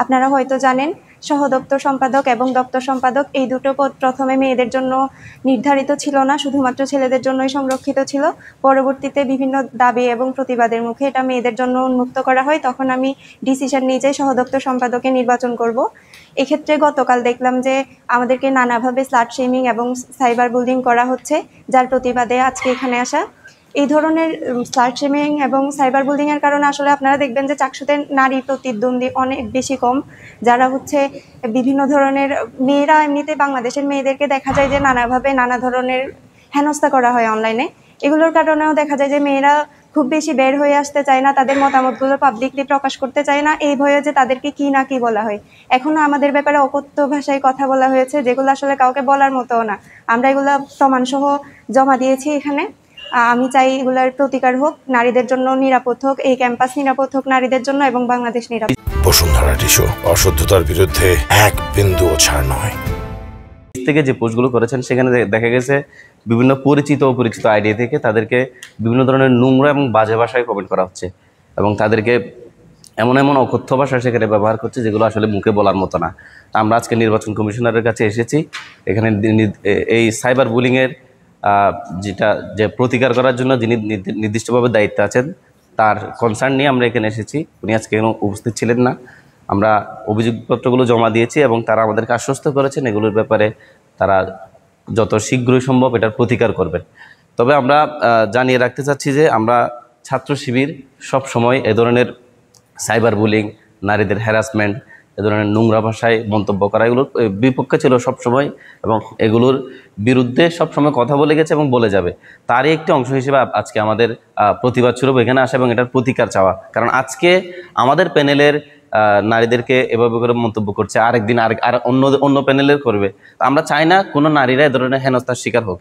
আপনারা হয়তো জানেন সহদপ্তর সম্পাদক এবং দপ্তর সম্পাদক এই দুটো পদ প্রথমে মেয়েদের জন্য নির্ধারিত ছিল না, শুধুমাত্র ছেলেদের জন্যই সংরক্ষিত ছিল। পরবর্তীতে বিভিন্ন দাবি এবং প্রতিবাদের মুখে এটা মেয়েদের জন্য উন্মুক্ত করা হয়। তখন আমি ডিসিশন নিয়ে যে সহদপ্তর সম্পাদকে নির্বাচন করব। এক্ষেত্রে গতকাল দেখলাম যে আমাদেরকে নানাভাবে স্লাট শেমিং এবং সাইবার বুলিং করা হচ্ছে, যার প্রতিবাদে আজকে এখানে আসা। এই ধরনের স্লাট শেমিং এবং সাইবার বুলিং এর কারণে আসলে আপনারা দেখবেন যে চাকসুতে নারী প্রতিদ্বন্দ্বী অনেক বেশি কম, যারা হচ্ছে বিভিন্ন ধরনের মেয়েরা, এমনিতে বাংলাদেশের মেয়েদেরকে দেখা যায় যে নানাভাবে নানা ধরনের হেনস্থা করা হয় অনলাইনে। এগুলোর কারণেও দেখা যায় যে মেয়েরা খুব বেশি বের হয়ে আসতে চায় না, তাদের মতামতগুলো পাবলিকলি প্রকাশ করতে চায় না, এই ভয়ে যে তাদেরকে কি না কি বলা হয়। এখনো আমাদের ব্যাপারে অকথ্য ভাষায় কথা বলা হয়েছে, যেগুলো আসলে কাউকে বলার মতো না। আমরা এগুলো প্রমাণসহ জমা দিয়েছি এখানে। আমি চাই এগুলার প্রতিকার হোক, নারীদের জন্য নিরাপদ হোক, এই ক্যাম্পাস নিরাপদ হোক নারীদের জন্য এবং বাংলাদেশ নিরাপদ। বসুন্ধরা টিস্যু, অসত্যতার বিরুদ্ধে এক বিন্দুও ছাড় নয়। থেকে যে পোস্টগুলো করেছেন সেখানে দেখা গেছে বিভিন্ন পরিচিত অপরিচিত আইডি থেকে তাদেরকে বিভিন্ন ধরনের নোংরা এবং বাজে ভাষায় কমেন্ট করা হচ্ছে এবং তাদেরকে এমন এমন অকথ্য ভাষা সেখানে ব্যবহার করছে যেগুলো আসলে মুখে বলার মতো না। আমরা আজকে নির্বাচন কমিশনারের কাছে এসেছি, এখানে এই সাইবার বুলিংয়ের যে প্রতিকার করার জন্য যিনি নির্দিষ্টভাবে দায়িত্বে আছেন তার কনসার্ন নিয়ে আমরা এখানে এসেছি। উনি আজকে উপস্থিত ছিলেন না। আমরা অভিযোগপত্রগুলো জমা দিয়েছি এবং তারা আমাদেরকে আশ্বস্ত করেছেন এগুলোর ব্যাপারে তারা যত শীঘ্রই সম্ভব এটার প্রতিকার করবেন। তবে আমরা জানিয়ে রাখতে চাচ্ছি যে আমরা ছাত্র শিবির সব সময় এ ধরনের সাইবার বুলিং, নারীদের হ্যারাসমেন্ট, এ ধরনের নোংরা ভাষায় মন্তব্য করা এগুলোর বিপক্ষে ছিল সবসময় এবং এগুলোর বিরুদ্ধে সবসময় কথা বলে গেছে এবং বলে যাবে। তারই একটি অংশ হিসেবে আজকে আমাদের প্রতিবাদ স্বরূপ এখানে আসা এবং এটার প্রতিকার চাওয়া। কারণ আজকে আমাদের প্যানেলের নারীদেরকে এভাবে করে মন্তব্য করছে, আরেকদিন আর অন্য প্যানেলের করবে। আমরা চাই না কোনো নারীরা এ ধরনের হেনস্থার শিকার হোক।